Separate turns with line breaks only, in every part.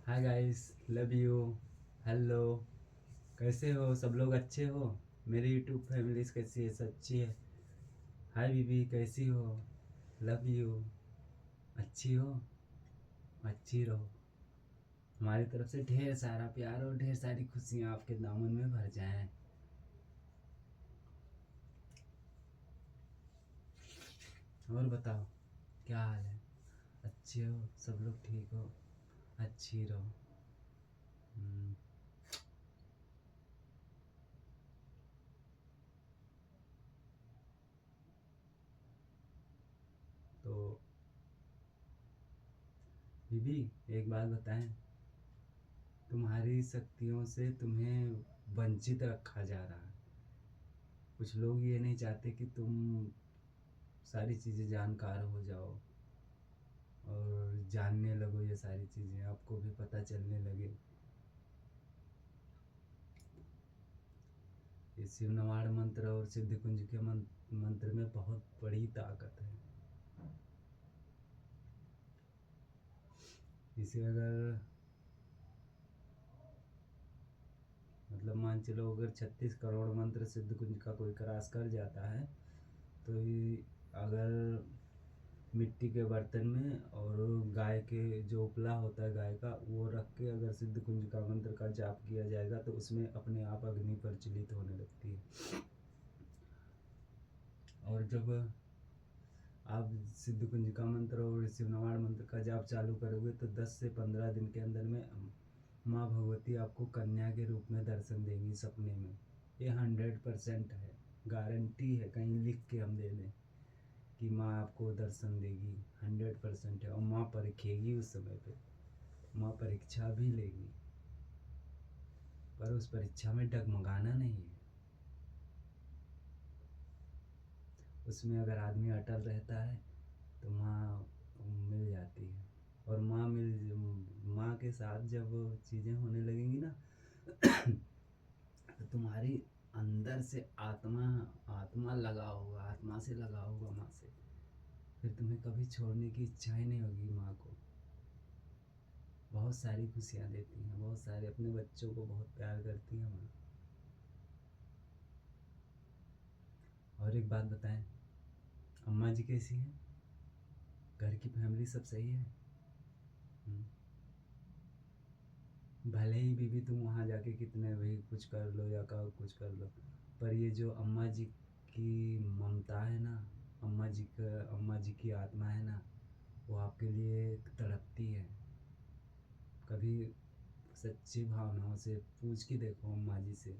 Hi guys, love you. Hello, कैसे हो सब लोग? अच्छे हो? मेरी यूट्यूब फैमिलीज कैसी है? सच्ची है। हाय बीबी, कैसी हो? Love you. अच्छी हो? अच्छी रहो। हमारी तरफ से ढेर सारा प्यार और ढेर सारी खुशियाँ आपके दामन में भर जाएं। और बताओ, क्या हाल है? अच्छे हो? सब लोग ठीक हो? अच्छी रहो। हम्म, तो बीबी, एक बात बताएं। तुम्हारी शक्तियों से तुम्हें वंचित रखा जा रहा है। कुछ लोग ये नहीं चाहते कि तुम सारी चीज़ें जानकार हो जाओ और जानने लगो। ये सारी चीज़ें आपको भी पता चलने लगे। ये शिव नवाड़ मंत्र और सिद्ध कुंज के मंत्र में बहुत बड़ी ताकत है। इसे अगर मतलब मान चलो, अगर 36 करोड़ मंत्र सिद्ध कुंज का कोई क्रॉस कर जाता है तो ये अगर मिट्टी के बर्तन में और गाय के जो उपला होता है गाय का, वो रख के अगर सिद्ध कुंज का मंत्र का जाप किया जाएगा तो उसमें अपने आप अग्नि प्रज्वलित होने लगती है। और जब आप सिद्ध कुंज का मंत्र और शिव नवाड़ मंत्र का जाप चालू करोगे तो 10 से 15 दिन के अंदर में माँ भगवती आपको कन्या के रूप में दर्शन देंगी सपने में। ये 100% है, गारंटी है। कहीं लिख के हम दे दें कि माँ आपको दर्शन देगी, 100% है। और माँ परखेगी उस समय पे, माँ परीक्षा भी लेगी, पर उस परीक्षा में डगमगाना नहीं है। उसमें अगर आदमी अटल रहता है तो माँ मिल जाती है। और माँ के साथ जब चीज़ें होने लगेंगी ना तो तुम्हारी अंदर से आत्मा आत्मा लगा होगा, आत्मा से लगा होगा माँ से। फिर तुम्हें कभी छोड़ने की इच्छा ही नहीं होगी माँ को। बहुत सारी खुशियाँ देती हैं, बहुत सारे अपने बच्चों को बहुत प्यार करती हैं माँ। और एक बात बताएं, अम्मा जी कैसी हैं? घर की फैमिली सब सही है? हम्म। भले ही बीबी तुम वहाँ जाके कितने भी कुछ कर लो या कुछ कर लो, पर ये जो अम्मा जी की ममता है ना, अम्मा जी की आत्मा है ना, वो आपके लिए तड़पती है। कभी सच्ची भावनाओं से पूछ के देखो अम्मा जी से।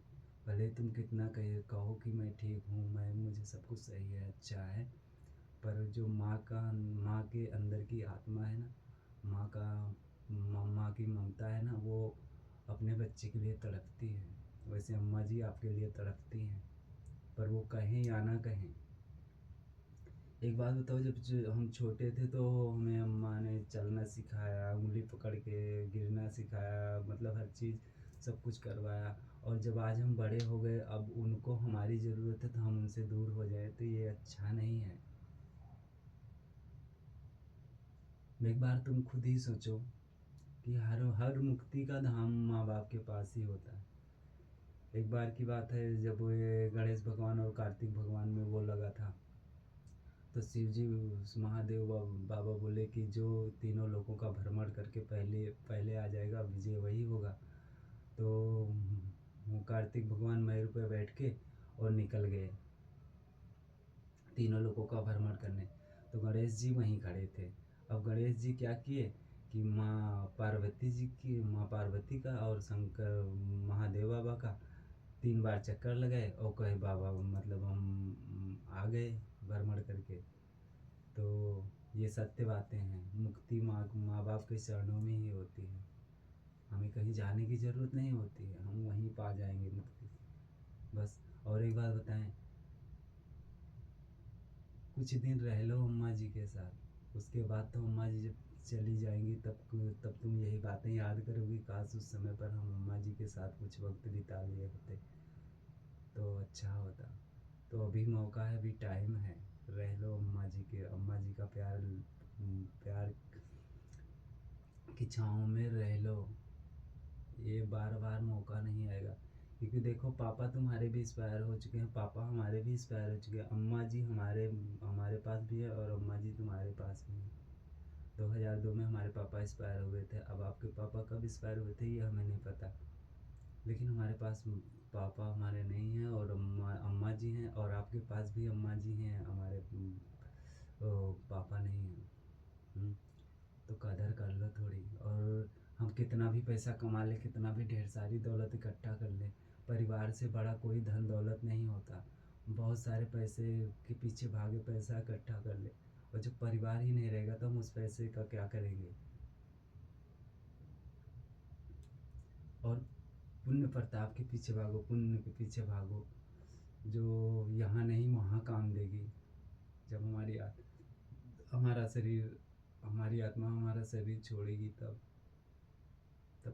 भले तुम कितना कहो कि मैं ठीक हूँ, मुझे सब कुछ सही है, अच्छा है, पर जो माँ के अंदर की आत्मा है ना, माँ की ममता है ना, वो अपने बच्चे के लिए तड़पती है। वैसे अम्मा जी आपके लिए तड़पती हैं, पर वो कहें या ना कहें। एक बात बताओ, जब हम छोटे थे तो हमें अम्मा ने चलना सिखाया, उंगली पकड़ के गिरना सिखाया, मतलब हर चीज़ सब कुछ करवाया। और जब आज हम बड़े हो गए, अब उनको हमारी ज़रूरत है तो हम उनसे दूर हो जाए, तो ये अच्छा नहीं है। एक बार तुम खुद ही सोचो कि हर हर मुक्ति का धाम माँ बाप के पास ही होता है। एक बार की बात है, जब ये गणेश भगवान और कार्तिक भगवान में वो लगा था, तो शिव जी महादेव बाबा बोले कि जो तीनों लोगों का भ्रमण करके पहले पहले आ जाएगा, विजय वही होगा। तो वो कार्तिक भगवान मयूर पे बैठ के और निकल गए तीनों लोगों का भ्रमण करने। तो गणेश जी वहीं खड़े थे। अब गणेश जी क्या किए कि माँ पार्वती का और शंकर महादेव बाबा का 3 बार चक्कर लगाए और कहे बाबा मतलब हम आ गए भ्रमण करके। तो ये सत्य बातें हैं। मुक्ति माँ बाप के चरणों में ही होती है। हमें कहीं जाने की ज़रूरत नहीं होती है, हम वहीं पा जाएंगे मुक्ति, बस। और एक बात बताएं, कुछ दिन रह लो अम्मा जी के साथ, उसके बाद तो अम्मा जी जब चली जाएंगी तब तुम यही बातें याद करोगी, काश उस समय पर हम अम्मा जी के साथ कुछ वक्त बिता लिए होते तो अच्छा होता। तो अभी मौका है, अभी टाइम है, रह लो अम्मा जी का प्यार प्यार कि छाँव में रह लो, ये बार बार मौका नहीं आएगा। क्योंकि देखो पापा तुम्हारे भी एक्सपायर हो चुके हैं, पापा हमारे भी एक्सपायर हो चुके हैं, अम्मा जी हमारे हमारे पास भी है और अम्मा जी तुम्हारे पास भी है। 2002 में हमारे पापा एक्सपायर हुए थे। अब आपके पापा कब एक्सपायर हुए थे ये हमें नहीं पता, लेकिन हमारे पास पापा हमारे नहीं हैं और अम्मा अम्मा जी हैं, और आपके पास भी अम्मा जी हैं, हमारे पापा नहीं हैं। तो कदर कर लो थोड़ी। और हम कितना भी पैसा कमा लें, कितना भी ढेर सारी दौलत इकट्ठा कर लें, परिवार से बड़ा कोई धन दौलत नहीं होता। बहुत सारे पैसे के पीछे भागे, पैसा इकट्ठा कर ले, और जब परिवार ही नहीं रहेगा तो हम उस पैसे का क्या करेंगे। और पुण्य प्रताप के पीछे भागो, पुण्य के पीछे भागो, जो यहाँ नहीं वहाँ काम देगी। जब हमारा शरीर, हमारी आत्मा हमारा शरीर छोड़ेगी, तब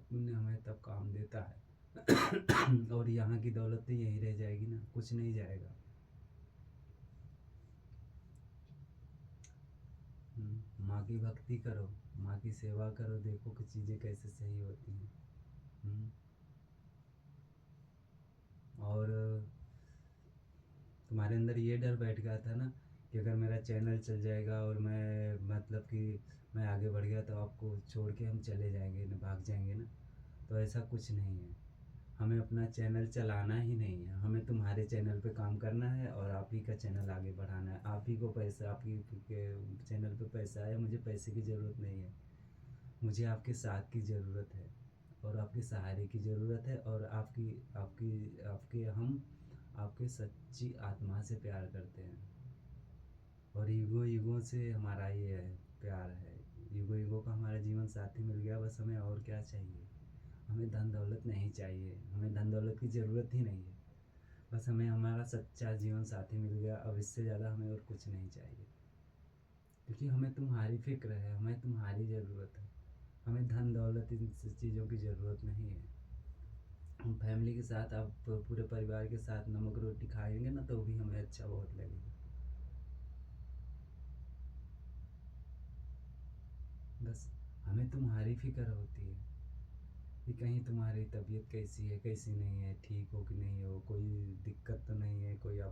पुण्य हमें तब काम देता है। और यहाँ की दौलत तो यहीं रह जाएगी ना, कुछ नहीं जाएगा। माँ की भक्ति करो, माँ की सेवा करो, देखो कि चीज़ें कैसे सही होती हैं। और तुम्हारे अंदर ये डर बैठ गया था ना कि अगर मेरा चैनल चल जाएगा और मैं मतलब कि मैं आगे बढ़ गया तो आपको छोड़ के हम चले जाएंगे ना, भाग जाएंगे ना। तो ऐसा कुछ नहीं है, हमें अपना चैनल चलाना ही नहीं है, हमें तुम्हारे चैनल पे काम करना है और आप ही का चैनल आगे बढ़ाना है। आप ही को पैसा, आप ही के चैनल पे पैसा है, मुझे पैसे की ज़रूरत नहीं है, मुझे आपके साथ की ज़रूरत है और आपके सहारे की ज़रूरत है। और आपकी आपकी आपके हम आपके सच्ची आत्मा से प्यार करते हैं, और ईगो से हमारा ये है, प्यार है। ईगो का हमारा जीवन साथी मिल गया, बस हमें और क्या चाहिए। हमें धन दौलत नहीं चाहिए, हमें धन दौलत की ज़रूरत ही नहीं है, बस हमें हमारा सच्चा जीवन साथी मिल गया। अब इससे ज़्यादा हमें और कुछ नहीं चाहिए, क्योंकि हमें तुम्हारी फ़िक्र है, हमें तुम्हारी ज़रूरत है। हमें धन दौलत इन चीज़ों की ज़रूरत नहीं है। हम फैमिली के साथ, आप पूरे परिवार के साथ नमक रोटी खाएंगे ना तो भी हमें अच्छा बहुत लगेगा। बस हमें तुम्हारी फ़िक्र होती है कि कहीं तुम्हारी तबीयत कैसी है, कैसी नहीं है, ठीक हो कि नहीं हो, कोई दिक्कत तो नहीं है, कोई आप